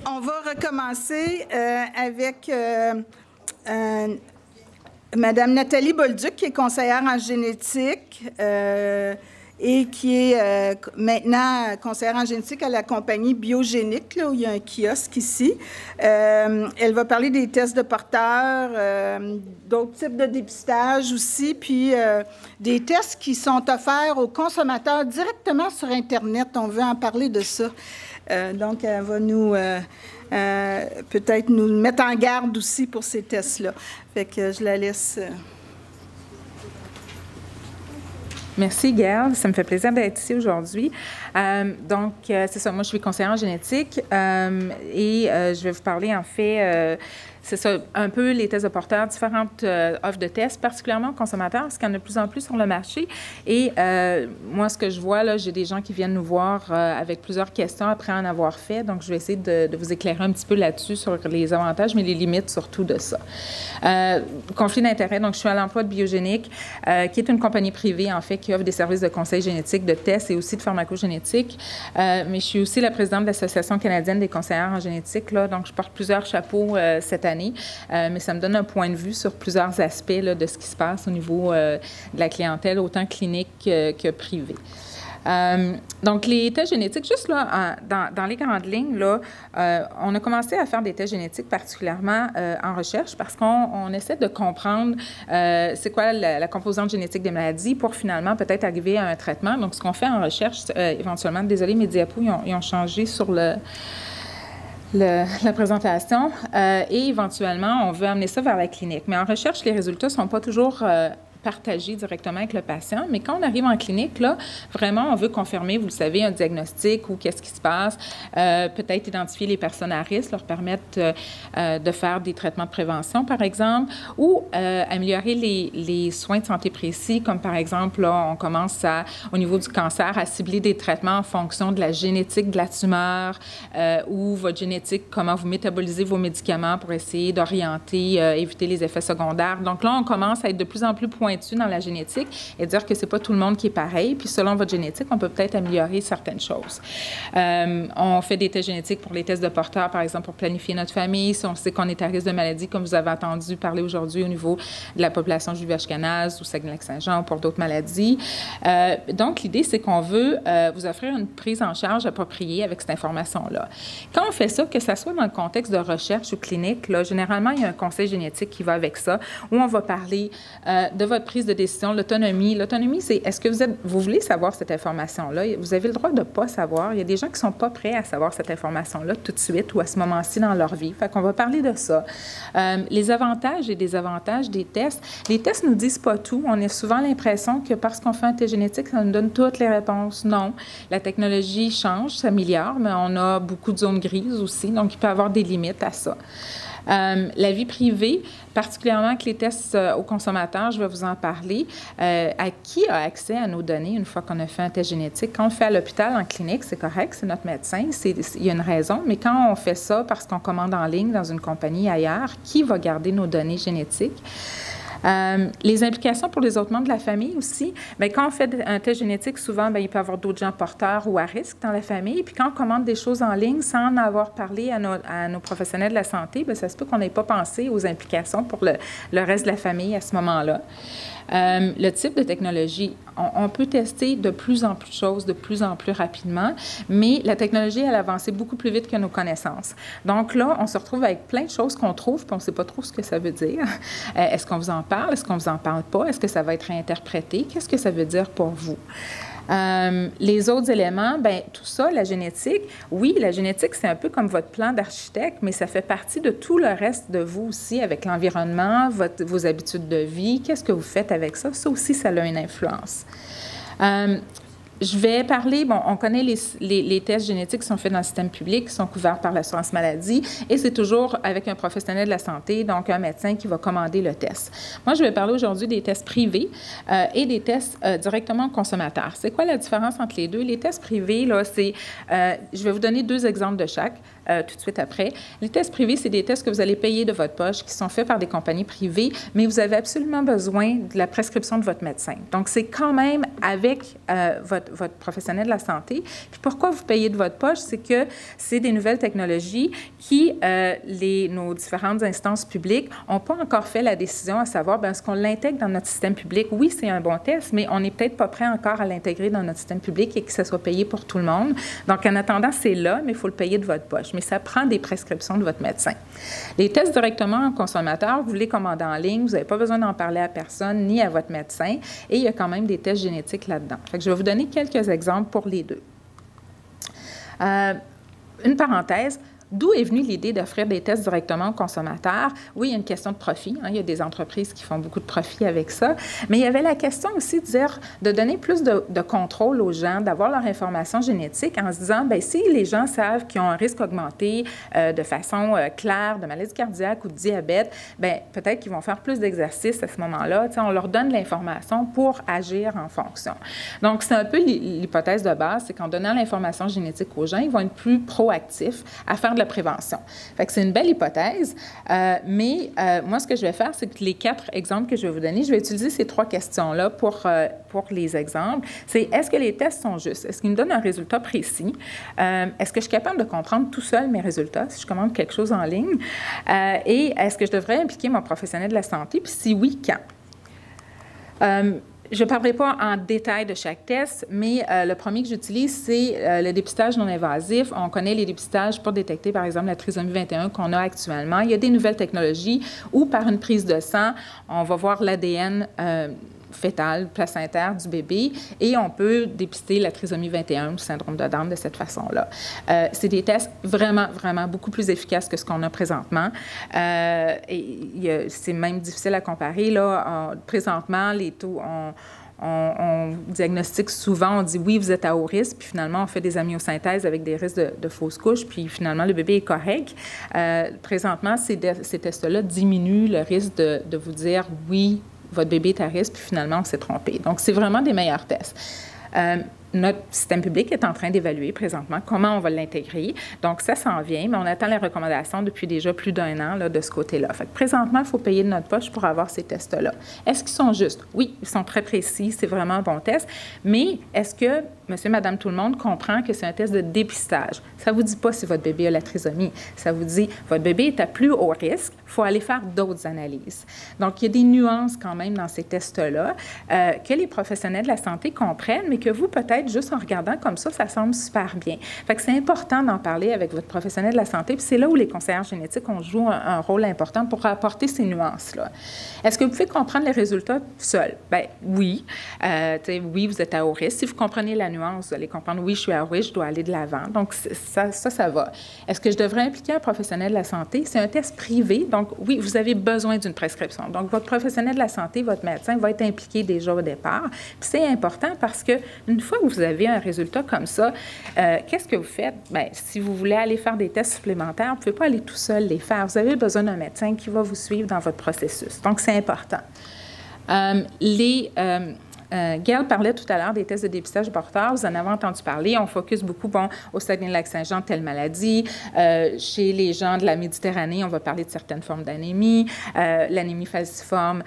On va recommencer avec Mme Nathalie Bolduc, qui est conseillère en génétique et qui est maintenant conseillère en génétique à la compagnie Biogénique, là, où il y a un kiosque ici. Elle va parler des tests de porteurs, d'autres types de dépistage aussi, puis des tests qui sont offerts aux consommateurs directement sur Internet. On veut en parler de ça. Donc, elle va nous peut-être nous mettre en garde aussi pour ces tests-là. Fait que je la laisse. Merci, Gail. Ça me fait plaisir d'être ici aujourd'hui. C'est ça, moi, je suis conseillère en génétique et je vais vous parler, en fait, c'est ça, un peu les tests de porteurs, différentes offres de tests, particulièrement aux consommateurs, parce qu'il y en a de plus en plus sur le marché. Et moi, ce que je vois, là, j'ai des gens qui viennent nous voir avec plusieurs questions après en avoir fait. Donc, je vais essayer de vous éclairer un petit peu là-dessus sur les avantages, mais les limites surtout de ça. Conflit d'intérêt. Donc, je suis à l'emploi de Biogénique, qui est une compagnie privée, en fait, qui offre des services de conseil génétique, de tests et aussi de pharmacogénétique. Mais je suis aussi la présidente de l'Association canadienne des conseillères en génétique, là. Donc, je porte plusieurs chapeaux cette année. Mais ça me donne un point de vue sur plusieurs aspects là, de ce qui se passe au niveau de la clientèle, autant clinique que privée. Donc, les tests génétiques, juste là, dans les grandes lignes, là, on a commencé à faire des tests génétiques particulièrement en recherche parce qu'on essaie de comprendre c'est quoi la composante génétique des maladies pour finalement peut-être arriver à un traitement. Donc, ce qu'on fait en recherche, éventuellement, désolé, mes diapos, ils ont changé sur la présentation et éventuellement, on veut amener ça vers la clinique. Mais en recherche, les résultats ne sont pas toujours partagés directement avec le patient. Mais quand on arrive en clinique, là, vraiment, on veut confirmer, vous le savez, un diagnostic ou qu'est-ce qui se passe, peut-être identifier les personnes à risque, leur permettre de faire des traitements de prévention, par exemple, ou améliorer les soins de santé précis, comme par exemple, là, on commence au niveau du cancer, à cibler des traitements en fonction de la génétique de la tumeur ou votre génétique, comment vous métabolisez vos médicaments pour essayer d'orienter, éviter les effets secondaires. Donc là, on commence à être de plus en plus pointu dans la génétique et dire que c'est pas tout le monde qui est pareil. Puis selon votre génétique, on peut peut-être améliorer certaines choses. On fait des tests génétiques pour les tests de porteurs, par exemple, pour planifier notre famille. Si on sait qu'on est à risque de maladie, comme vous avez entendu parler aujourd'hui au niveau de la population juive-ashkénaze ou Saguenay-Lac-Saint-Jean ou pour d'autres maladies. Donc, l'idée, c'est qu'on veut vous offrir une prise en charge appropriée avec cette information-là. Quand on fait ça, que ça soit dans le contexte de recherche ou clinique, là, généralement, il y a un conseil génétique qui va avec ça, où on va parler de votre prise de décision, l'autonomie. L'autonomie, c'est est-ce que vous voulez savoir cette information-là? Vous avez le droit de ne pas savoir. Il y a des gens qui ne sont pas prêts à savoir cette information-là tout de suite ou à ce moment-ci dans leur vie. Fait qu'on va parler de ça. Les avantages et désavantages des tests. Les tests ne nous disent pas tout. On a souvent l'impression que parce qu'on fait un test génétique, ça nous donne toutes les réponses. Non. La technologie change, s'améliore, mais on a beaucoup de zones grises aussi, donc il peut y avoir des limites à ça. La vie privée, particulièrement avec les tests aux consommateurs, je vais vous en parler. À qui a accès à nos données une fois qu'on a fait un test génétique? Quand on le fait à l'hôpital, en clinique, c'est correct, c'est notre médecin, il y a une raison. Mais quand on fait ça parce qu'on commande en ligne dans une compagnie ailleurs, qui va garder nos données génétiques? Les implications pour les autres membres de la famille aussi. Bien, quand on fait un test génétique, souvent, bien, il peut y avoir d'autres gens porteurs ou à risque dans la famille. Puis quand on commande des choses en ligne sans en avoir parlé à nos professionnels de la santé, bien, ça se peut qu'on n'ait pas pensé aux implications pour le reste de la famille à ce moment-là. Le type de technologie, on peut tester de plus en plus de choses, de plus en plus rapidement, mais la technologie, elle avance beaucoup plus vite que nos connaissances. Donc là, on se retrouve avec plein de choses qu'on trouve, puis on ne sait pas trop ce que ça veut dire. Est-ce qu'on vous en parle? Est-ce qu'on ne vous en parle pas? Est-ce que ça va être réinterprété? Qu'est-ce que ça veut dire pour vous? Les autres éléments, bien, tout ça, la génétique, oui, la génétique, c'est un peu comme votre plan d'architecte, mais ça fait partie de tout le reste de vous aussi, avec l'environnement, vos habitudes de vie. Qu'est-ce que vous faites avec ça? Ça aussi, ça a une influence. Je vais parler, bon, on connaît les tests génétiques qui sont faits dans le système public, qui sont couverts par l'assurance maladie, et c'est toujours avec un professionnel de la santé, donc un médecin qui va commander le test. Moi, je vais parler aujourd'hui des tests privés et des tests directement aux consommateurs. C'est quoi la différence entre les deux? Les tests privés, là, c'est, je vais vous donner deux exemples de chaque. Tout de suite après. Les tests privés, c'est des tests que vous allez payer de votre poche, qui sont faits par des compagnies privées, mais vous avez absolument besoin de la prescription de votre médecin. Donc, c'est quand même avec votre professionnel de la santé. Puis pourquoi vous payez de votre poche? C'est que c'est des nouvelles technologies qui, nos différentes instances publiques n'ont pas encore fait la décision à savoir, bien, est-ce qu'on l'intègre dans notre système public? Oui, c'est un bon test, mais on n'est peut-être pas prêt encore à l'intégrer dans notre système public et que ça soit payé pour tout le monde. Donc, en attendant, c'est là, mais il faut le payer de votre poche. Mais ça prend des prescriptions de votre médecin. Les tests directement en consommateur, vous les commandez en ligne, vous n'avez pas besoin d'en parler à personne ni à votre médecin, et il y a quand même des tests génétiques là-dedans. Fait que je vais vous donner quelques exemples pour les deux. Une parenthèse. D'où est venue l'idée d'offrir des tests directement aux consommateurs? Oui, il y a une question de profit. Il y a des entreprises qui font beaucoup de profit avec ça. Mais il y avait la question aussi de donner plus de contrôle aux gens, d'avoir leur information génétique en se disant, bien, si les gens savent qu'ils ont un risque augmenté de façon claire de maladie cardiaque ou de diabète, bien, peut-être qu'ils vont faire plus d'exercice à ce moment-là. On leur donne l'information pour agir en fonction. Donc, c'est un peu l'hypothèse de base, c'est qu'en donnant l'information génétique aux gens, ils vont être plus proactifs à faire de la prévention. Fait que c'est une belle hypothèse, mais moi, ce que je vais faire, c'est que les 4 exemples que je vais vous donner, je vais utiliser ces 3 questions-là pour les exemples. C'est est-ce que les tests sont justes? Est-ce qu'ils me donnent un résultat précis? Est-ce que je suis capable de comprendre tout seul mes résultats si je commande quelque chose en ligne? Et est-ce que je devrais impliquer mon professionnel de la santé? Puis si oui, quand? Je ne parlerai pas en détail de chaque test, mais le premier que j'utilise, c'est le dépistage non invasif. On connaît les dépistages pour détecter, par exemple, la trisomie 21 qu'on a actuellement. Il y a des nouvelles technologies où, par une prise de sang, on va voir l'ADN fœtal, placentaire du bébé, et on peut dépister la trisomie 21, le syndrome de Down, de cette façon-là. C'est des tests vraiment, vraiment beaucoup plus efficaces que ce qu'on a présentement. Et c'est même difficile à comparer. Là, présentement, les taux, on diagnostique souvent, on dit oui, vous êtes à haut risque, puis finalement, on fait des amniosynthèses avec des risques de fausses couches, puis finalement, le bébé est correct. Présentement, ces tests-là diminuent le risque de vous dire oui, votre bébé est à risque, puis finalement, on s'est trompé. Donc, c'est vraiment des meilleurs tests. Notre système public est en train d'évaluer présentement comment on va l'intégrer. Donc, ça s'en vient, mais on attend les recommandations depuis déjà plus d'1 an là, de ce côté-là. Fait que présentement, il faut payer de notre poche pour avoir ces tests-là. Est-ce qu'ils sont justes? Oui, ils sont très précis, c'est vraiment un bon test. Mais est-ce que monsieur, madame, tout le monde comprend que c'est un test de dépistage? Ça ne vous dit pas si votre bébé a la trisomie. Ça vous dit, votre bébé est à plus haut risque, il faut aller faire d'autres analyses. Donc, il y a des nuances quand même dans ces tests-là que les professionnels de la santé comprennent, mais que vous, peut-être, juste en regardant comme ça semble super bien. Fait que c'est important d'en parler avec votre professionnel de la santé, puis c'est là où les conseillères génétiques ont joué un rôle important pour apporter ces nuances-là. Est-ce que vous pouvez comprendre les résultats seul? Bien, oui. Oui, vous êtes à haut risque. Si vous comprenez la nuance, vous allez comprendre, oui, je suis à haut risque, je dois aller de l'avant. Donc, ça va. Est-ce que je devrais impliquer un professionnel de la santé? C'est un test privé, donc oui, vous avez besoin d'une prescription. Donc, votre professionnel de la santé, votre médecin, va être impliqué déjà au départ. Puis c'est important parce qu'une fois que vous avez un résultat comme ça, qu'est-ce que vous faites? Bien, si vous voulez aller faire des tests supplémentaires, vous ne pouvez pas aller tout seul les faire. Vous avez besoin d'un médecin qui va vous suivre dans votre processus. Donc, c'est important. Gail parlait tout à l'heure des tests de dépistage porteur. Vous en avez entendu parler. On focus beaucoup au Saguenay-Lac-Saint-Jean, telle maladie. Chez les gens de la Méditerranée, on va parler de certaines formes d'anémie, l'anémie falciforme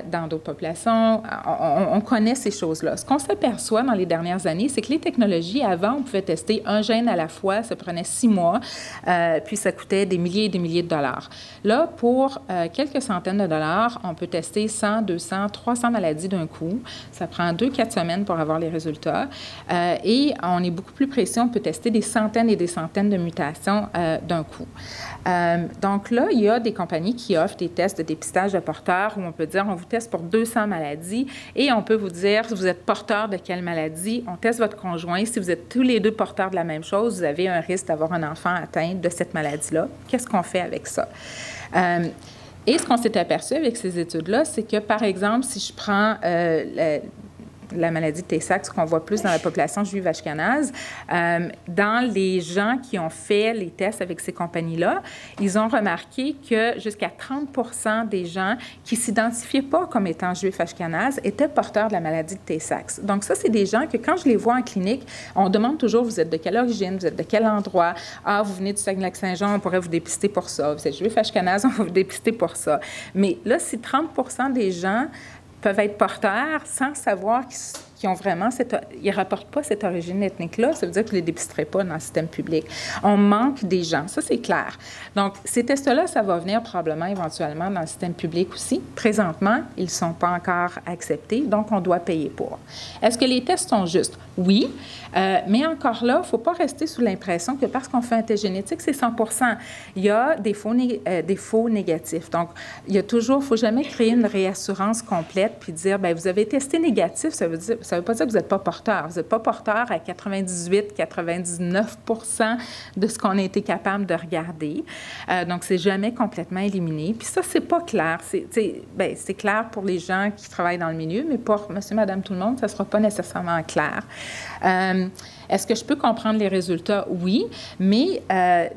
dans d'autres populations. On connaît ces choses-là. Ce qu'on s'aperçoit dans les dernières années, c'est que les technologies, avant, on pouvait tester un gène à la fois. Ça prenait 6 mois, puis ça coûtait des milliers et des milliers de dollars. Là, pour quelques centaines de dollars, on peut tester 100, 200, 300 maladies d'un coup. Ça prend 2-4 semaines pour avoir les résultats. Et on est beaucoup plus précis. On peut tester des centaines et des centaines de mutations d'un coup. Donc là, il y a des compagnies qui offrent des tests de dépistage de porteurs où on peut dire, on vous teste pour 200 maladies et on peut vous dire si vous êtes porteur de quelle maladie. On teste votre conjoint. Si vous êtes tous les deux porteurs de la même chose, vous avez un risque d'avoir un enfant atteint de cette maladie-là. Qu'est-ce qu'on fait avec ça? Et ce qu'on s'est aperçu avec ces études-là, c'est que, par exemple, si je prends la maladie de Tay-Sachs qu'on voit plus dans la population juive ashkénaze, dans les gens qui ont fait les tests avec ces compagnies-là, ils ont remarqué que jusqu'à 30% des gens qui ne s'identifiaient pas comme étant juifs ashkénazes étaient porteurs de la maladie de Tay-Sachs. Donc ça, c'est des gens que quand je les vois en clinique, on demande toujours, vous êtes de quelle origine, vous êtes de quel endroit, ah, vous venez du Saguenay-Lac-Saint-Jean, on pourrait vous dépister pour ça, vous êtes juif ashkénaze, on va vous dépister pour ça. Mais là, si 30% des gens peuvent être porteurs sans savoir qui ont vraiment ils ne rapportent pas cette origine ethnique-là, ça veut dire que je ne les dépisterai pas dans le système public. On manque des gens, ça c'est clair. Donc, ces tests-là, ça va venir probablement éventuellement dans le système public aussi. Présentement, ils ne sont pas encore acceptés, donc on doit payer pour. Est-ce que les tests sont justes? Oui, mais encore là, il ne faut pas rester sous l'impression que parce qu'on fait un test génétique, c'est 100%. Il y a des faux négatifs. Donc, il faut jamais créer une réassurance complète puis dire, bien, vous avez testé négatif, ça veut pas dire que vous n'êtes pas porteur. Vous n'êtes pas porteur à 98-99% de ce qu'on a été capable de regarder. Donc, c'est jamais complètement éliminé. Puis ça, c'est pas clair. C'est clair pour les gens qui travaillent dans le milieu, mais pour monsieur, madame, tout le monde, ça ne sera pas nécessairement clair. Est-ce que je peux comprendre les résultats? Oui, mais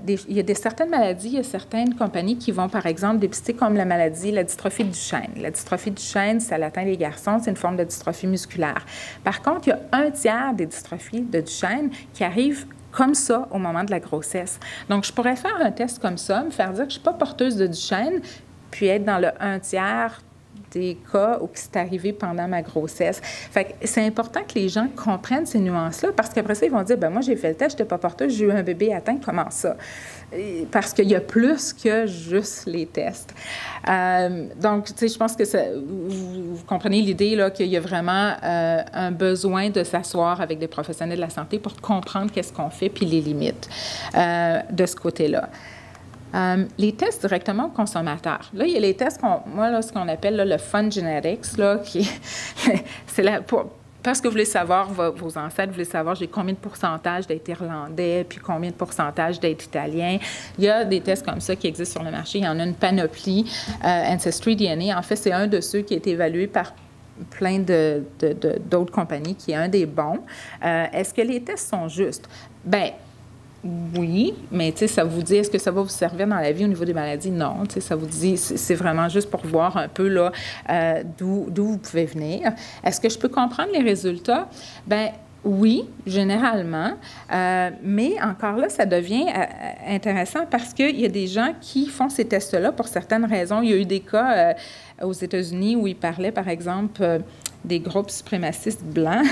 il y a certaines maladies, il y a certaines compagnies qui vont, par exemple, dépister comme la dystrophie de Duchenne. La dystrophie de Duchenne, ça atteint les garçons, c'est une forme de dystrophie musculaire. Par contre, il y a 1/3 des dystrophies de Duchenne qui arrivent comme ça au moment de la grossesse. Donc, je pourrais faire un test comme ça, me faire dire que je ne suis pas porteuse de Duchenne, puis être dans le 1/3 des cas où c'est arrivé pendant ma grossesse. Fait que c'est important que les gens comprennent ces nuances-là parce qu'après ça, ils vont dire, bien, moi, j'ai fait le test, je n'étais pas porteuse, j'ai eu un bébé atteint, comment ça? Parce qu'il y a plus que juste les tests. Donc, tu sais, je pense que vous comprenez l'idée là qu'il y a vraiment un besoin de s'asseoir avec des professionnels de la santé pour comprendre qu'est-ce qu'on fait puis les limites de ce côté-là. Les tests directement aux consommateurs. Là, il y a les tests, ce qu'on appelle là, le Fun Genetics, là, qui c'est parce que vous voulez savoir, vos ancêtres, vous voulez savoir j'ai combien de pourcentage d'être irlandais, puis combien de pourcentage d'être italien. Il y a des tests comme ça qui existent sur le marché. Il y en a une panoplie. Ancestry DNA, en fait, c'est un de ceux qui a été évalué par plein d'autres compagnies, qui est un des bons. Est-ce que les tests sont justes? Bien, oui, mais tu sais, ça vous dit, est-ce que ça va vous servir dans la vie au niveau des maladies? Non, tu sais, ça vous dit, c'est vraiment juste pour voir un peu là d'où vous pouvez venir. Est-ce que je peux comprendre les résultats? Bien, oui, généralement, mais encore là, ça devient intéressant parce qu'il y a des gens qui font ces tests-là pour certaines raisons. Il y a eu des cas aux États-Unis où ils parlaient, par exemple, des groupes suprémacistes blancs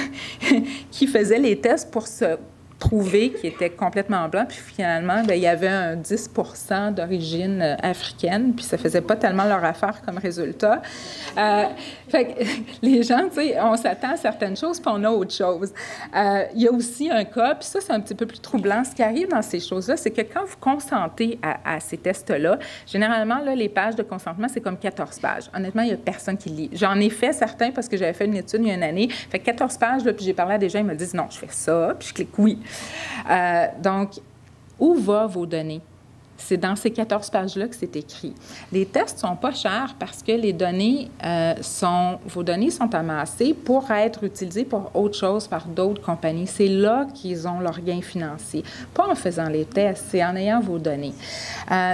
qui faisaient les tests pour se prouvé qu'ils étaient complètement blancs, puis finalement, bien, il y avait un 10% d'origine africaine, puis ça faisait pas tellement leur affaire comme résultat. Fait que les gens, tu sais, on s'attend à certaines choses, puis on a autre chose. Il y a aussi un cas, puis ça, c'est un petit peu plus troublant. Ce qui arrive dans ces choses-là, c'est que quand vous consentez à ces tests-là, généralement, là, les pages de consentement, c'est comme 14 pages. Honnêtement, il n'y a personne qui lit. J'en ai fait certains parce que j'avais fait une étude il y a une année. Fait que 14 pages, là, puis j'ai parlé à des gens, ils me disent « Non, je fais ça », puis je clique « Oui ». Donc, où vont vos données? C'est dans ces 14 pages-là que c'est écrit. Les tests ne sont pas chers parce que les données vos données sont amassées pour être utilisées pour autre chose par d'autres compagnies. C'est là qu'ils ont leur gain financier. Pas en faisant les tests, c'est en ayant vos données.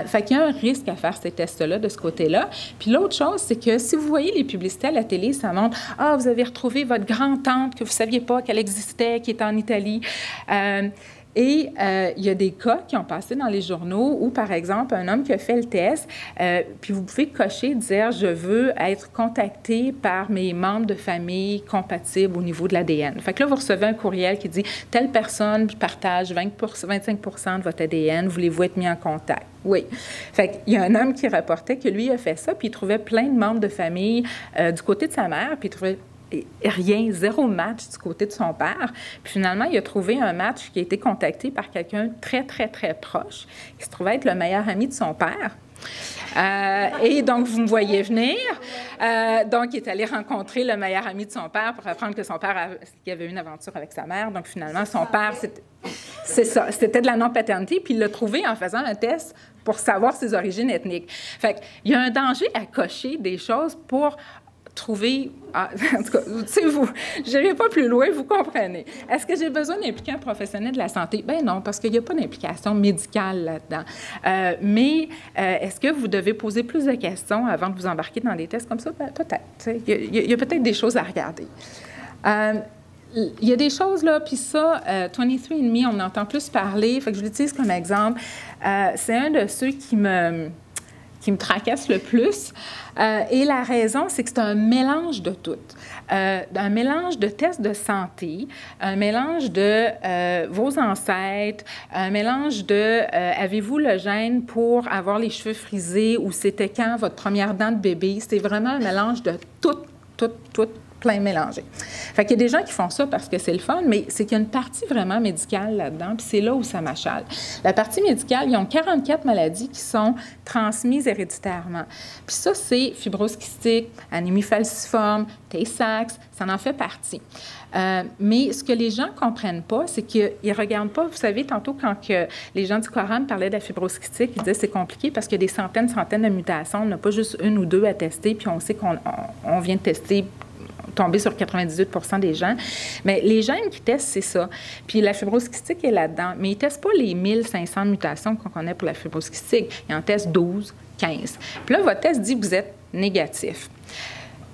Fait qu'il y a un risque à faire ces tests-là de ce côté-là. Puis l'autre chose, c'est que si vous voyez les publicités à la télé, ça montre « Ah, vous avez retrouvé votre grand-tante que vous ne saviez pas qu'elle existait, qui est en Italie. » Et il y a des cas qui ont passé dans les journaux où, par exemple, un homme qui a fait le test, puis vous pouvez cocher, dire « Je veux être contacté par mes membres de famille compatibles au niveau de l'ADN. » Fait que là, vous recevez un courriel qui dit « Telle personne partage 25% de votre ADN, voulez-vous être mis en contact? » Oui. Fait qu'il y a un homme qui rapportait que lui a fait ça, puis il trouvait plein de membres de famille du côté de sa mère, puis il trouvait rien, zéro match du côté de son père. Puis finalement, il a trouvé un match qui a été contacté par quelqu'un très, très, très proche, qui se trouvait être le meilleur ami de son père. Et donc, vous me voyez venir. Donc, il est allé rencontrer le meilleur ami de son père pour apprendre que son père avait eu une aventure avec sa mère. Donc, finalement, son père, c'est ça, c'était de la non-paternité. Puis, il l'a trouvé en faisant un test pour savoir ses origines ethniques. Fait qu'il y a un danger à cocher des choses pour trouver, en tout cas, tu sais, je n'irai pas plus loin, vous comprenez. Est-ce que j'ai besoin d'impliquer un professionnel de la santé? Bien non, parce qu'il n'y a pas d'implication médicale là-dedans. Mais est-ce que vous devez poser plus de questions avant de vous embarquer dans des tests comme ça? Ben, peut-être. Il y a peut-être des choses à regarder. Il y a des choses, là, puis ça, 23andMe, on entend plus parler, fait que je l'utilise comme exemple. C'est un de ceux qui qui me tracasse le plus. Et la raison, c'est que c'est un mélange de tout. Un mélange de tests de santé, un mélange de vos ancêtres, un mélange de avez-vous le gène pour avoir les cheveux frisés ou c'était quand votre première dent de bébé. C'est vraiment un mélange de tout, plein mélangé. Fait qu'il y a des gens qui font ça parce que c'est le fun, mais c'est qu'il y a une partie vraiment médicale là-dedans, puis c'est là où ça m'achale. La partie médicale, ils ont 44 maladies qui sont transmises héréditairement. Puis ça, c'est fibrose kystique, anémie falciforme, Tay-Sachs, ça en fait partie. Mais ce que les gens ne comprennent pas, c'est qu'ils ne regardent pas. Vous savez, tantôt, quand les gens du Coran parlaient de la fibrose kystique, ils disaient que c'est compliqué parce qu'il y a des centaines de mutations. On n'a pas juste une ou deux à tester, puis on sait qu'on vient de tester tomber sur 98 % des gens. Mais les gènes qui testent, c'est ça. Puis la fibrose kystique est là-dedans. Mais ils ne testent pas les 1500 mutations qu'on connaît pour la fibrose kystique. Ils en testent 12, 15. Puis là, votre test dit que vous êtes négatif.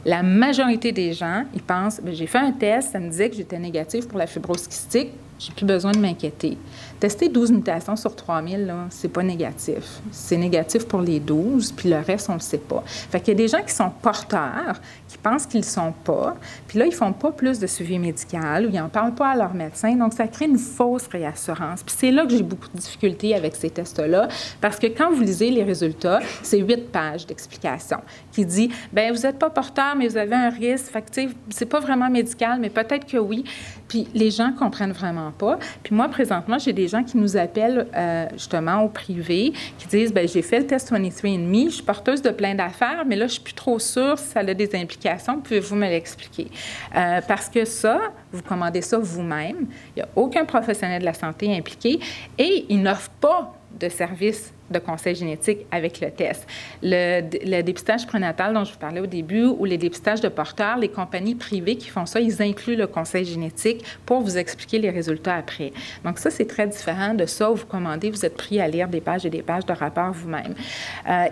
La majorité des gens, ils pensent, j'ai fait un test, ça me disait que j'étais négatif pour la fibrose kystique, j'ai plus besoin de m'inquiéter. Tester 12 mutations sur 3000, là, c'est pas négatif. C'est négatif pour les 12, puis le reste, on le sait pas. Fait qu'il y a des gens qui sont porteurs, qui pensent qu'ils le sont pas, puis là, ils font pas plus de suivi médical ou ils en parlent pas à leur médecin, donc ça crée une fausse réassurance. Puis c'est là que j'ai beaucoup de difficultés avec ces tests-là, parce que quand vous lisez les résultats, c'est 8 pages d'explication qui dit, bien, vous n'êtes pas porteur, mais vous avez un risque. Fait que, tu sais, c'est pas vraiment médical, mais peut-être que oui. Puis les gens comprennent vraiment pas. Puis moi, présentement, j'ai des gens qui nous appellent justement au privé, qui disent, bien, j'ai fait le test 23andMe, je suis porteuse de plein d'affaires, mais là, je suis plus trop sûre si ça a des implications. Pouvez-vous me l'expliquer? Parce que ça, vous commandez ça vous-même. Il n'y a aucun professionnel de la santé impliqué et ils n'offrent pas de service de conseil génétique avec le test. Le dépistage prénatal dont je vous parlais au début ou les dépistages de porteurs, les compagnies privées qui font ça, ils incluent le conseil génétique pour vous expliquer les résultats après. Donc ça, c'est très différent de ça où vous commandez, vous êtes pris à lire des pages et des pages de rapports vous-même.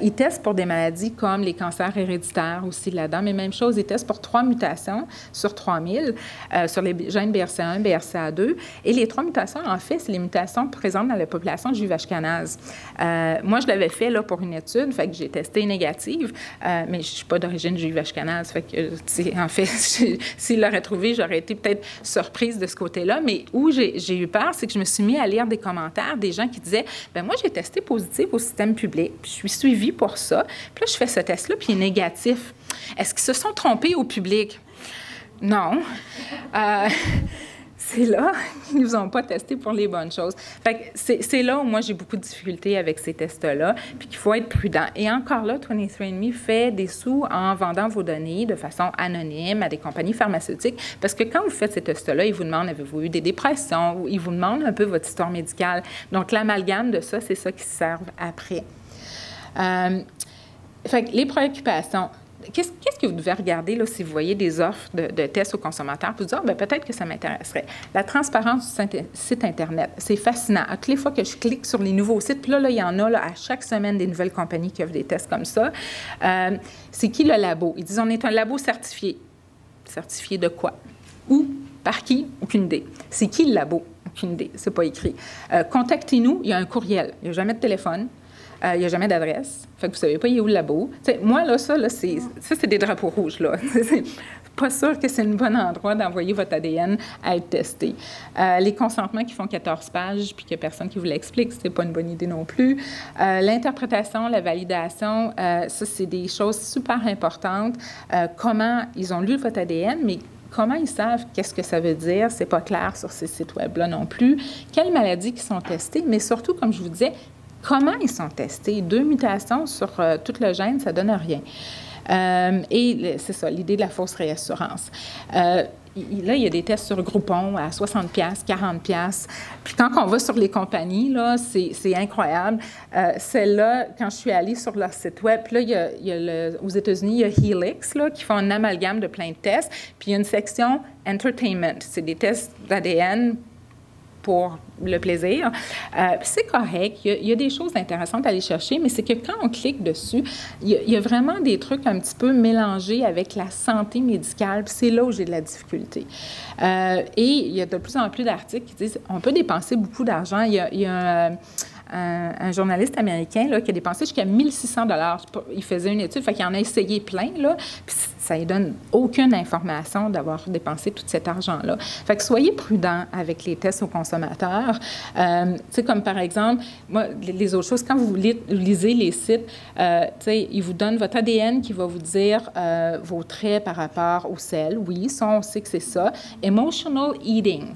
Ils testent pour des maladies comme les cancers héréditaires aussi là-dedans, mais même chose, ils testent pour 3 mutations sur 3000, sur les gènes BRCA1, BRCA2, et les 3 mutations, en fait, c'est les mutations présentes dans la population juive ashkénaze. Moi, je l'avais fait là, pour une étude, fait que j'ai testé négative, mais je ne suis pas d'origine juive ashkénaze, fait que, en fait, s'il l'aurait trouvé, j'aurais été peut-être surprise de ce côté-là, mais où j'ai eu peur, c'est que je me suis mis à lire des commentaires des gens qui disaient, bien, moi, j'ai testé positif au système public, puis je suis suivie pour ça, puis là, je fais ce test-là, puis il est négatif. Est-ce qu'ils se sont trompés au public? Non. C'est là qu'ils ne nous ont pas testé pour les bonnes choses. Fait que c'est là où moi, j'ai beaucoup de difficultés avec ces tests-là, puis qu'il faut être prudent. Et encore là, 23andMe fait des sous en vendant vos données de façon anonyme à des compagnies pharmaceutiques, parce que quand vous faites ces tests-là, ils vous demandent, avez-vous eu des dépressions, ou ils vous demandent un peu votre histoire médicale. Donc, l'amalgame de ça, c'est ça qui se servent après. Fait que les préoccupations... Qu'est-ce que vous devez regarder là, si vous voyez des offres de tests aux consommateurs pour vous dire, peut-être que ça m'intéresserait. La transparence du site Internet, c'est fascinant. À toutes les fois que je clique sur les nouveaux sites, puis là, il y en a là, à chaque semaine des nouvelles compagnies qui offrent des tests comme ça. C'est qui le labo? Ils disent, on est un labo certifié. Certifié de quoi? Où? Par qui? Aucune idée. C'est qui le labo? Aucune idée. C'est pas écrit. Contactez-nous, il y a un courriel. Il n'y a jamais de téléphone. Il n'y a jamais d'adresse. Fait que vous ne savez pas, il est où le labo. T'sais, moi, là, ça, c'est des drapeaux rouges, là. C'est pas sûr que c'est un bon endroit d'envoyer votre ADN à être testé. Les consentements qui font 14 pages puis qu'il n'y a personne qui vous l'explique, c'est pas une bonne idée non plus. L'interprétation, la validation, ça, c'est des choses super importantes. Comment ils ont lu votre ADN, mais comment ils savent qu'est-ce que ça veut dire? C'est pas clair sur ces sites web-là non plus. Quelles maladies qui sont testées, mais surtout, comme je vous disais, comment ils sont testés? 2 mutations sur tout le gène, ça ne donne rien. Et c'est ça, l'idée de la fausse réassurance. Là, il y a des tests sur Groupon à 60$, 40$. Puis quand on va sur les compagnies, là, c'est incroyable. Celle-là, quand je suis allée sur leur site web, là, aux États-Unis, il y a Helix, là, qui font un amalgame de plein de tests. Puis il y a une section Entertainment. C'est des tests d'ADN pour le plaisir. C'est correct. Il y a des choses intéressantes à aller chercher, mais c'est que quand on clique dessus, il y a vraiment des trucs un petit peu mélangés avec la santé médicale. C'est là où j'ai de la difficulté. Et il y a de plus en plus d'articles qui disent on peut dépenser beaucoup d'argent. Il y a un journaliste américain là, qui a dépensé jusqu'à 1 600 $. Il faisait une étude, fait qu'il en a essayé plein, là, puis ça ne donne aucune information d'avoir dépensé tout cet argent-là. Fait que soyez prudents avec les tests aux consommateurs. Tu sais, comme par exemple, moi, les autres choses, quand vous lisez les sites, tu sais, ils vous donnent votre ADN qui va vous dire vos traits par rapport au sel. Oui, ça, on sait que c'est ça. Emotional eating.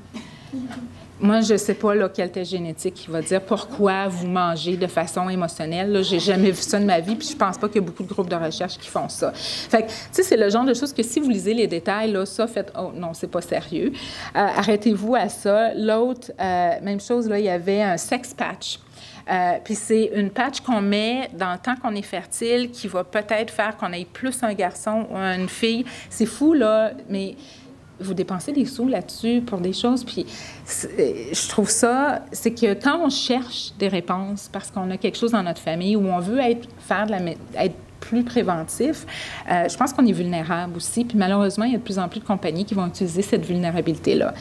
Moi, je ne sais pas là, quel test génétique qui va dire pourquoi vous mangez de façon émotionnelle. Je n'ai jamais vu ça de ma vie, puis je ne pense pas qu'il y a beaucoup de groupes de recherche qui font ça. Fait que, tu sais, c'est le genre de choses que si vous lisez les détails, là, ça, faites « Oh, non, c'est pas sérieux. Arrêtez-vous à ça. » L'autre, même chose, là, il y avait un sex patch. Puis c'est une patch qu'on met dans le temps qu'on est fertile qui va peut-être faire qu'on ait plus un garçon ou une fille. C'est fou, là, mais vous dépensez des sous là-dessus pour des choses. Puis je trouve ça, c'est que quand on cherche des réponses parce qu'on a quelque chose dans notre famille où on veut être plus préventif, je pense qu'on est vulnérable aussi. Puis malheureusement, il y a de plus en plus de compagnies qui vont utiliser cette vulnérabilité-là.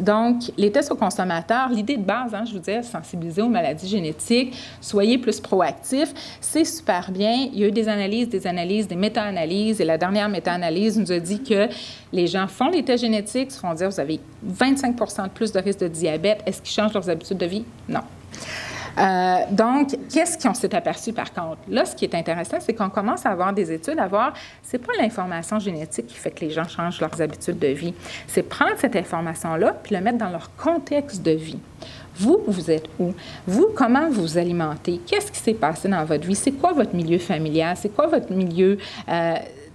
Donc, les tests aux consommateurs, l'idée de base, hein, je vous disais, sensibiliser aux maladies génétiques, soyez plus proactifs, c'est super bien. Il y a eu des analyses, des méta-analyses, et la dernière méta-analyse nous a dit que les gens font les tests génétiques, se font dire, vous avez 25 % de plus de risque de diabète. Est-ce qu'ils changent leurs habitudes de vie? Non. Donc, qu'est-ce qu'on s'est aperçu par contre? Là, ce qui est intéressant, c'est qu'on commence à avoir des études à voir, c'est pas l'information génétique qui fait que les gens changent leurs habitudes de vie. C'est prendre cette information-là puis le mettre dans leur contexte de vie. Vous, vous êtes où? Vous, comment vous vous alimentez? Qu'est-ce qui s'est passé dans votre vie? C'est quoi votre milieu familial? C'est quoi votre milieu...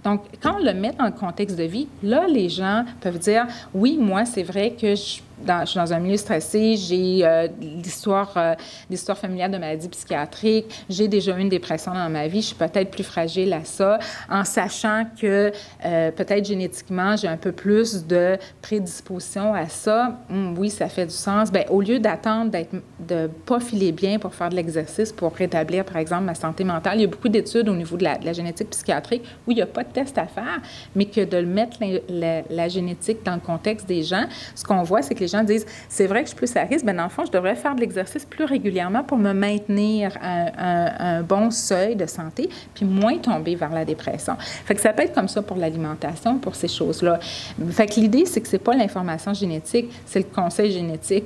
Donc, quand on le met dans le contexte de vie, là, les gens peuvent dire, oui, moi, c'est vrai que je suis dans un milieu stressé, j'ai l'histoire familiale de maladies psychiatriques, j'ai déjà eu une dépression dans ma vie, je suis peut-être plus fragile à ça, en sachant que peut-être génétiquement, j'ai un peu plus de prédisposition à ça. Oui, ça fait du sens. Bien, au lieu d'attendre de ne pas filer bien pour faire de l'exercice, pour rétablir, par exemple, ma santé mentale, il y a beaucoup d'études au niveau de la génétique psychiatrique où il n'y a pas de test à faire, mais que de mettre la génétique dans le contexte des gens, ce qu'on voit, c'est que les gens disent, c'est vrai que je suis plus à risque, bien, dans le fond, je devrais faire de l'exercice plus régulièrement pour me maintenir à un bon seuil de santé, puis moins tomber vers la dépression. Fait que ça peut être comme ça pour l'alimentation, pour ces choses-là. Fait que l'idée, c'est que c'est pas l'information génétique, c'est le conseil génétique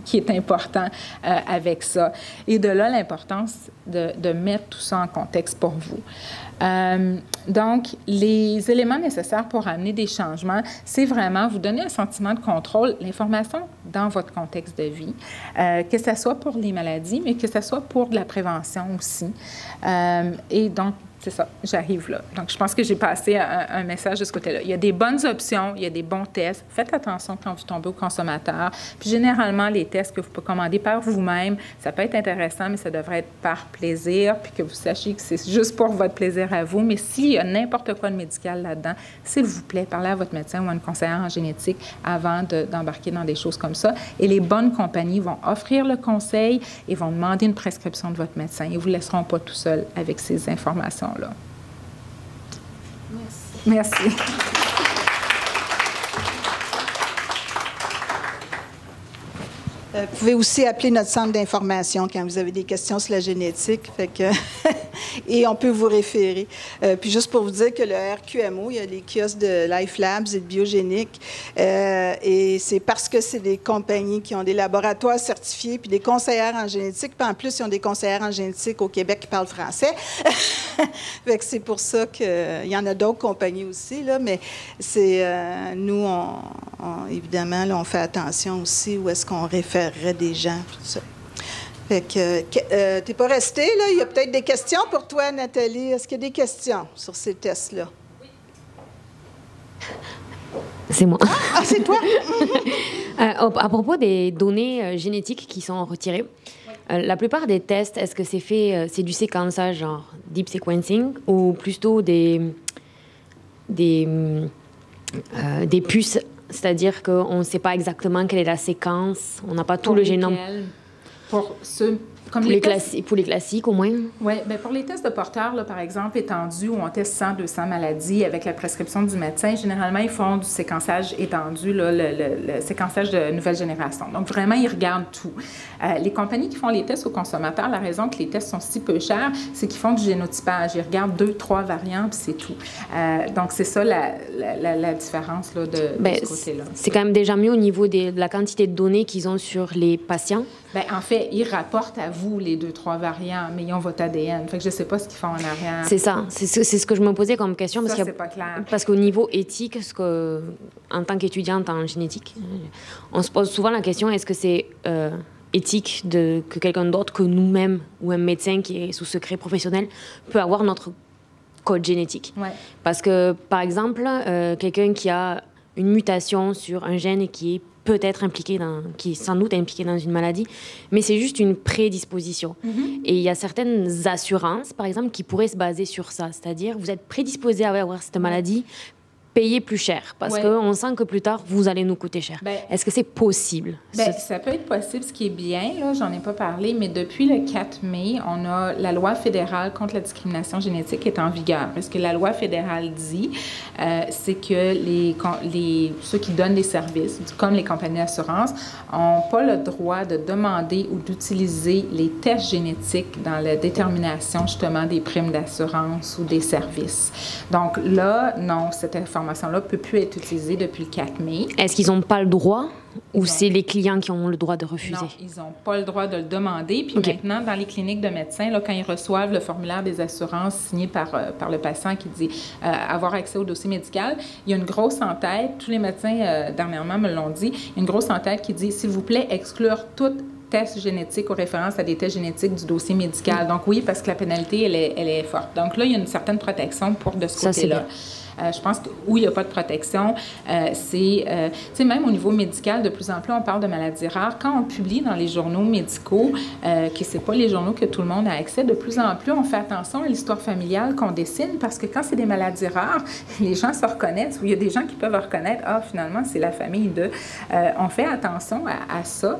qui est important avec ça. Et de là, l'importance de mettre tout ça en contexte pour vous. Donc, les éléments nécessaires pour amener des changements, c'est vraiment vous donner un sentiment de contrôle, l'information dans votre contexte de vie, que ce soit pour les maladies, mais que ce soit pour de la prévention aussi. Et donc, c'est ça, j'arrive là. Donc, je pense que j'ai passé un message de ce côté-là. Il y a des bonnes options, il y a des bons tests. Faites attention quand vous tombez au consommateur. Puis, généralement, les tests que vous pouvez commander par vous-même, ça peut être intéressant, mais ça devrait être par plaisir, puis que vous sachiez que c'est juste pour votre plaisir à vous. Mais s'il y a n'importe quoi de médical là-dedans, s'il vous plaît, parlez à votre médecin ou à une conseillère en génétique avant d'embarquer dans des choses comme ça. Et les bonnes compagnies vont offrir le conseil et vont demander une prescription de votre médecin. Ils ne vous laisseront pas tout seul avec ces informations-là. Merci. Merci. Vous pouvez aussi appeler notre centre d'information quand vous avez des questions sur la génétique. Fait que et on peut vous référer. Puis juste pour vous dire que le RQMO, il y a les kiosques de Life Labs et de Biogénique. Et c'est parce que c'est des compagnies qui ont des laboratoires certifiés puis des conseillères en génétique. Puis en plus, ils ont des conseillères en génétique au Québec qui parlent français. Fait que c'est pour ça qu'il y en a d'autres compagnies aussi, là. Mais c'est nous, évidemment, là, on fait attention aussi où est-ce qu'on référerait des gens, tout ça. Fait que, t'es pas resté, là? Il y a peut-être des questions pour toi, Nathalie. Est-ce qu'il y a des questions sur ces tests-là? Oui. C'est moi. Ah, c'est toi? À propos des données génétiques qui sont retirées, la plupart des tests, est-ce que c'est du séquençage, genre deep sequencing, ou plutôt des puces? C'est-à-dire qu'on ne sait pas exactement quelle est la séquence, on n'a pas tout le génome. Pour ceux Pour les classiques, au moins? Oui, bien pour les tests de porteurs, là, par exemple, étendus, où on teste 100-200 maladies avec la prescription du médecin, généralement, ils font du séquençage étendu, là, le séquençage de nouvelle génération. Donc, vraiment, ils regardent tout. Les compagnies qui font les tests aux consommateurs, la raison que les tests sont si peu chers, c'est qu'ils font du génotypage. Ils regardent 2-3 variants, puis c'est tout. Donc, c'est ça la différence là, de ce côté-là. C'est quand même déjà mieux au niveau de la quantité de données qu'ils ont sur les patients? Bien, en fait, ils rapportent à vous les 2-3 variants, mais ils ont votre ADN. Fait que je ne sais pas ce qu'ils font en arrière. C'est ça. C'est ce que je me posais comme question. Ça, c'est pas clair. Parce qu'au niveau éthique, en tant qu'étudiante en génétique, on se pose souvent la question, est-ce que c'est éthique que quelqu'un d'autre que nous-mêmes ou un médecin qui est sous secret professionnel peut avoir notre code génétique? Ouais. Parce que, par exemple, quelqu'un qui a une mutation sur un gène qui est peut-être qui est sans doute impliqué dans une maladie, mais c'est juste une prédisposition. Et il y a certaines assurances, par exemple, qui pourraient se baser sur ça. C'est-à-dire, vous êtes prédisposé à avoir cette maladie, payez plus cher, parce qu'on sent que plus tard, vous allez nous coûter cher. Est-ce que c'est possible? Ça peut être possible. Ce qui est bien, là, j'en ai pas parlé, mais depuis le 4 mai, on a la loi fédérale contre la discrimination génétique qui est en vigueur. Ce que la loi fédérale dit, c'est que ceux qui donnent des services, comme les compagnies d'assurance, n'ont pas le droit de demander ou d'utiliser les tests génétiques dans la détermination, justement, des primes d'assurance ou des services. Donc là, non, cette information-là ne peut plus être utilisée depuis le 4 mai. Est-ce qu'ils n'ont pas le droit ou c'est les clients qui ont le droit de refuser? Non, ils n'ont pas le droit de le demander. Puis maintenant, dans les cliniques de médecins, là, quand ils reçoivent le formulaire des assurances signé par le patient qui dit avoir accès au dossier médical, il y a une grosse en-tête. Tous les médecins, dernièrement, me l'ont dit. Il y a une grosse en-tête qui dit, s'il vous plaît, exclure toute tests génétiques ou références à des tests génétiques du dossier médical. Donc oui, parce que la pénalité, elle est forte. Donc là, il y a une certaine protection de ce côté-là. Je pense que où il n'y a pas de protection, tu sais, même au niveau médical, de plus en plus, on parle de maladies rares. Quand on publie dans les journaux médicaux, que ce n'est pas les journaux que tout le monde a accès, de plus en plus, on fait attention à l'histoire familiale qu'on dessine, parce que quand c'est des maladies rares, les gens se reconnaissent, ou il y a des gens qui peuvent reconnaître, finalement, c'est la famille de... on fait attention à ça.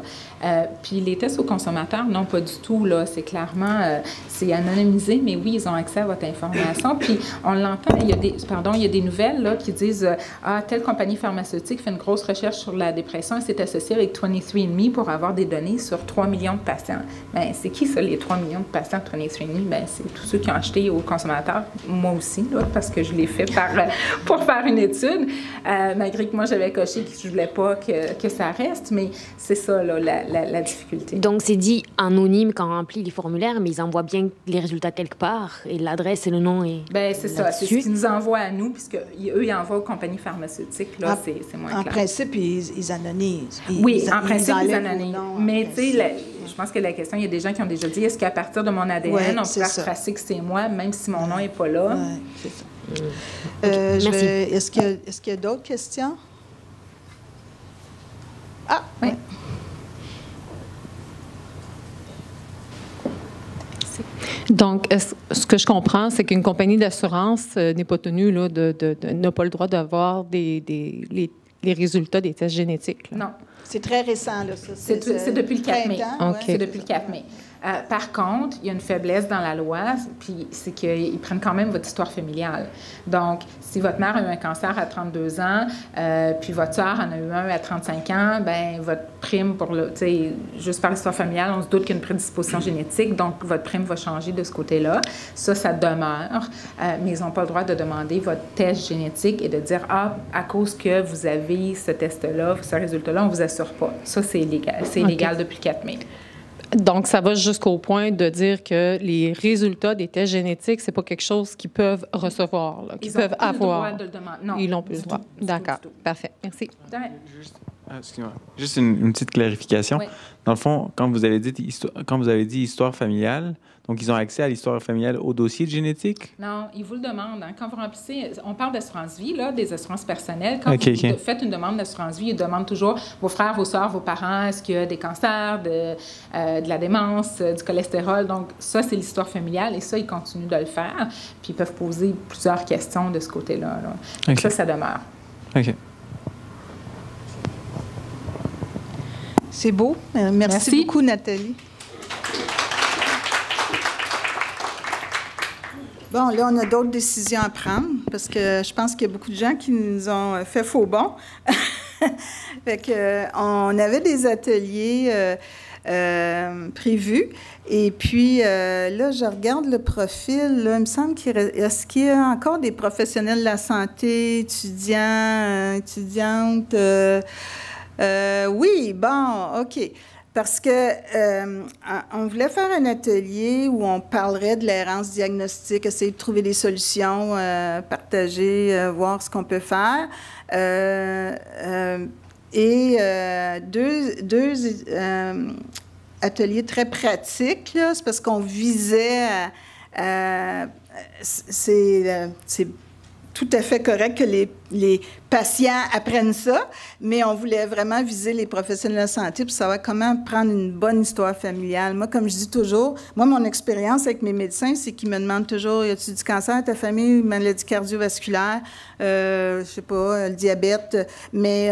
Puis les tests aux consommateurs, non, pas du tout, là. C'est clairement... c'est anonymisé, mais oui, ils ont accès à votre information. Puis on l'entend, il y a des nouvelles là, qui disent telle compagnie pharmaceutique fait une grosse recherche sur la dépression et s'est associée avec 23andMe pour avoir des données sur 3 millions de patients. Bien, c'est qui ça, les 3 millions de patients de 23andMe? Bien, c'est tous ceux qui ont acheté aux consommateurs, moi aussi, là, parce que je l'ai fait pour faire une étude, malgré que moi, j'avais coché que je ne voulais pas que ça reste, mais c'est ça, là, la difficulté. Donc, c'est dit anonyme quand on remplit les formulaires, mais ils envoient bien les résultats quelque part, et l'adresse et le nom est... Bien, c'est ça, c'est ce qu'ils nous envoient à nous, puisque eux, ils envoient aux compagnies pharmaceutiques, là, c'est moins clair. En principe, ils anonymisent. En principe, ils anonymisent. Mais, tu sais, je pense que la question, il y a des gens qui ont déjà dit, est-ce qu'à partir de mon ADN, on peut tracer que c'est moi, même si mon nom n'est pas là? Oui, c'est ça. Merci. Est-ce qu'il y a d'autres questions? Oui. Donc, ce que je comprends, c'est qu'une compagnie d'assurance n'est pas tenue là, n'a pas le droit d'avoir les résultats des tests génétiques. Là. Non. C'est très récent, là. C'est depuis le 4 mai. Okay. C'est depuis le 4 mai. Par contre, il y a une faiblesse dans la loi, puis c'est qu'ils prennent quand même votre histoire familiale. Donc, si votre mère a eu un cancer à 32 ans, puis votre soeur en a eu un à 35 ans, bien, votre prime tu sais, juste par l'histoire familiale, on se doute qu'il y a une prédisposition génétique, donc votre prime va changer de ce côté-là. Ça demeure, mais ils n'ont pas le droit de demander votre test génétique et de dire, à cause que vous avez ce test-là, ce résultat-là, on ne vous assure pas. Ça, c'est illégal. C'est illégal depuis le 4 mai. Donc, ça va jusqu'au point de dire que les résultats des tests génétiques, c'est pas quelque chose qu'ils peuvent recevoir, là, qu'ils peuvent avoir. Ils n'ont plus le droit de le demander. Non. Ils n'ont plus le droit. D'accord. Parfait. Merci. Excusez-moi. Juste une petite clarification. Oui. Dans le fond, quand vous avez dit histoire familiale, donc ils ont accès à l'histoire familiale au dossier de génétique? Non, ils vous le demandent. Hein. Quand vous remplissez, on parle d'assurance vie, là, des assurances personnelles. Quand vous faites une demande d'assurance vie, ils demandent toujours vos frères, vos sœurs, vos parents, est-ce qu'il y a des cancers, de la démence, du cholestérol. Donc, ça, c'est l'histoire familiale et ça, ils continuent de le faire. Puis, ils peuvent poser plusieurs questions de ce côté-là. Là. Donc, ça demeure. OK. C'est beau. Merci beaucoup, Nathalie. Bon, là, on a d'autres décisions à prendre parce que je pense qu'il y a beaucoup de gens qui nous ont fait faux bond. Fait que, on avait des ateliers prévus. Et puis, là, je regarde le profil. Là, il me semble est-ce qu'il y a encore des professionnels de la santé, étudiantes? Oui, bon, OK. Parce que on voulait faire un atelier où on parlerait de l'errance diagnostique, essayer de trouver des solutions, partager, voir ce qu'on peut faire. Deux ateliers très pratiques, là, c'est parce qu'on visait c'est tout à fait correct que les patients apprennent ça, mais on voulait vraiment viser les professionnels de la santé pour savoir comment prendre une bonne histoire familiale. Moi, comme je dis toujours, moi, mon expérience avec mes médecins, c'est qu'ils me demandent toujours, y a-tu du cancer à ta famille, une maladie cardiovasculaire, je sais pas, le diabète, mais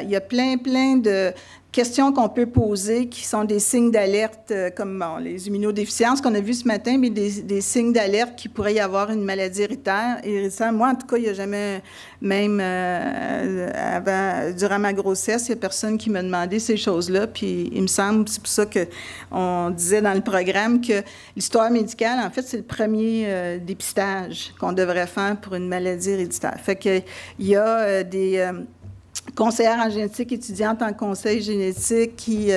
il y a plein de questions qu'on peut poser qui sont des signes d'alerte, comme bon, les immunodéficiences qu'on a vues ce matin, mais des signes d'alerte qui pourrait y avoir une maladie héréditaire. Moi, en tout cas, il n'y a jamais, même durant ma grossesse, il n'y a personne qui m'a demandé ces choses-là. Puis il me semble, c'est pour ça qu'on disait dans le programme que l'histoire médicale, en fait, c'est le premier dépistage qu'on devrait faire pour une maladie héréditaire. Fait qu'il y a des conseillères en génétique, étudiantes en conseil génétique qui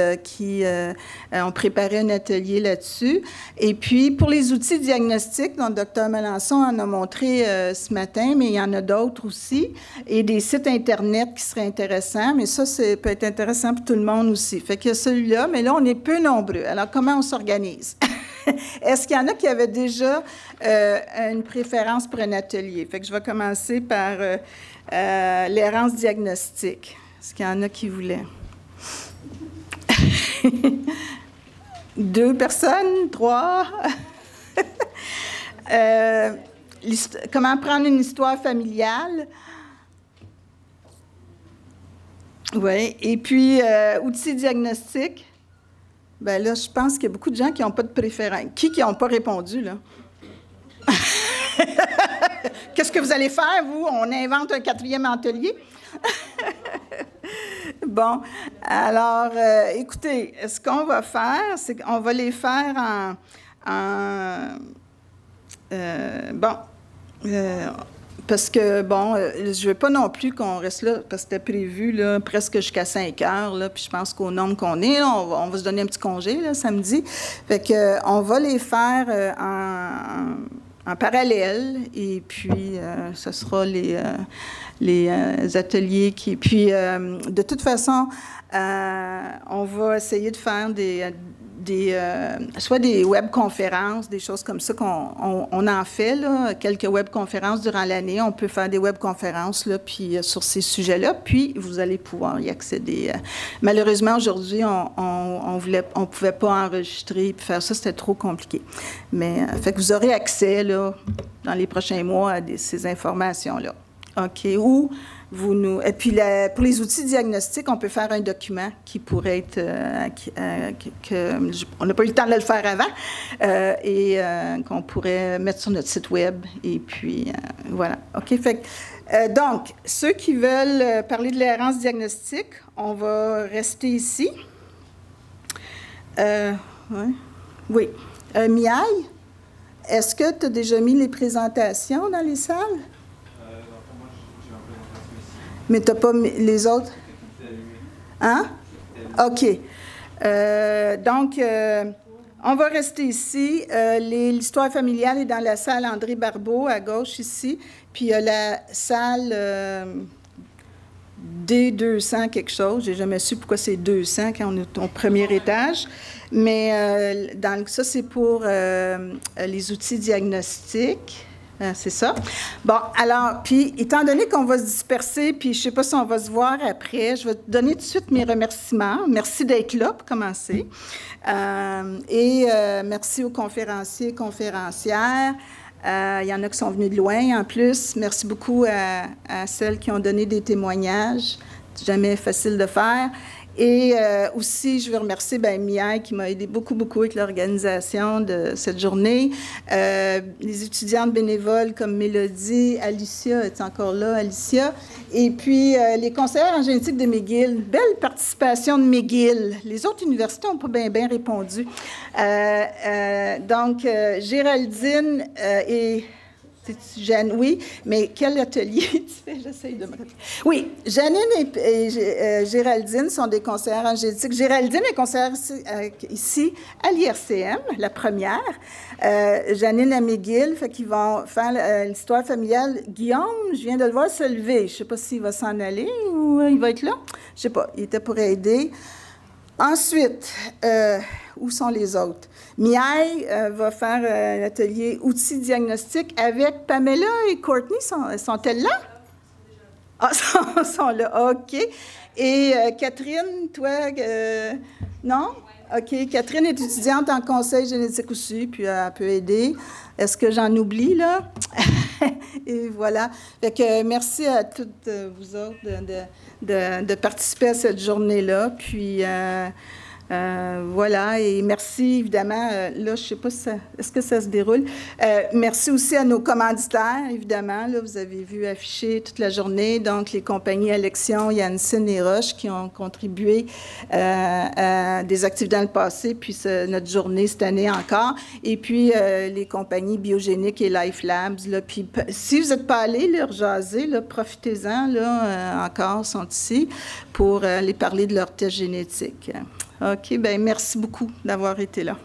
ont préparé un atelier là-dessus. Et puis, pour les outils diagnostiques, dont le Dr Melançon en a montré ce matin, mais il y en a d'autres aussi, et des sites Internet qui seraient intéressants, mais ça, peut être intéressant pour tout le monde aussi. Fait qu'il y a celui-là, mais là, on est peu nombreux. Alors, comment on s'organise? Est-ce qu'il y en a qui avaient déjà une préférence pour un atelier? Fait que je vais commencer par l'errance diagnostique. Est-ce qu'il y en a qui voulaient? 2 personnes? 3? Comment prendre une histoire familiale? Oui. Et puis, outils diagnostiques? Bien là, je pense qu'il y a beaucoup de gens qui n'ont pas de préférence. Qui n'ont pas répondu, là? Qu'est-ce que vous allez faire, vous? On invente un 4e atelier? Bon, alors, écoutez, ce qu'on va faire, c'est qu'on va les faire parce que, bon, je ne veux pas non plus qu'on reste là, parce que c'était prévu, là, presque jusqu'à 5 heures, là, puis je pense qu'au nombre qu'on est, là, on va se donner un petit congé, là, samedi. Fait qu'on va les faire en parallèle, et puis ce sera les ateliers qui... Puis, de toute façon, on va essayer de faire soit des webconférences, des choses comme ça qu'on en fait, là, quelques webconférences durant l'année. On peut faire des webconférences, là, puis sur ces sujets-là, puis vous allez pouvoir y accéder. Malheureusement, aujourd'hui, on pouvait pas enregistrer puis faire ça, c'était trop compliqué. Mais, fait que vous aurez accès, là, dans les prochains mois à ces informations-là. OK. Ou et puis, pour les outils diagnostiques, on peut faire un document qui pourrait être... on n'a pas eu le temps de le faire avant, et qu'on pourrait mettre sur notre site Web. Et puis, voilà. OK. Fait donc, ceux qui veulent parler de l'errance diagnostique, on va rester ici. Ouais. Oui. Miaille, est-ce que tu as déjà mis les présentations dans les salles? Mais tu n'as pas les autres? Hein? OK. Donc, on va rester ici. L'histoire familiale est dans la salle André Barbeau, à gauche ici. Puis il y a la salle D200 quelque chose. J'ai jamais su pourquoi c'est 200 quand on est au premier étage. Mais ça, c'est pour les outils diagnostiques. C'est ça. Bon, alors, puis, étant donné qu'on va se disperser, puis je ne sais pas si on va se voir après, je vais te donner tout de suite mes remerciements. Merci d'être là, pour commencer. Merci aux conférenciers et conférencières. Il y en a qui sont venus de loin, en plus. Merci beaucoup à celles qui ont donné des témoignages. C'est jamais facile de faire. Et aussi, je veux remercier Miaille qui m'a aidé beaucoup avec l'organisation de cette journée. Les étudiantes bénévoles comme Mélodie, Alicia est encore là, Alicia. Et puis, les conseillers en génétique de McGill. Belle participation de McGill. Les autres universités n'ont pas bien répondu. Donc, Géraldine et... Jeanne, oui, mais quel atelier tu fais? J'essaye de me rappeler. Oui, Janine et Géraldine sont des conseillères en génétique. Géraldine est conseillère ici à l'IRCM, la première. Janine à McGill, fait qu'ils vont faire l'histoire familiale. Guillaume, je viens de le voir se lever. Je ne sais pas s'il va s'en aller ou il va être là. Je ne sais pas, il était pour aider. Ensuite, où sont les autres? Miaille va faire un atelier outils diagnostiques avec Pamela et Courtney. Sont-elles là? Ah, sont là, OK. Et Catherine, toi, non? OK. Catherine est étudiante en conseil génétique aussi, puis elle peut aider. Est-ce que j'en oublie, là? Et voilà. Fait que merci à toutes vous autres de participer à cette journée-là. Puis... voilà, et merci évidemment, là, je ne sais pas si est-ce que ça se déroule. Merci aussi à nos commanditaires, évidemment. Là, vous avez vu afficher toute la journée, donc les compagnies Alexion, Janssen et Roche qui ont contribué à des activités dans le passé, puis notre journée cette année encore. Et puis les compagnies Biogéniques et Life Labs. Là, puis si vous n'êtes pas allés leur jaser, là, profitez-en, là, encore, sont ici pour aller parler de leur test génétique. OK, bien, merci beaucoup d'avoir été là.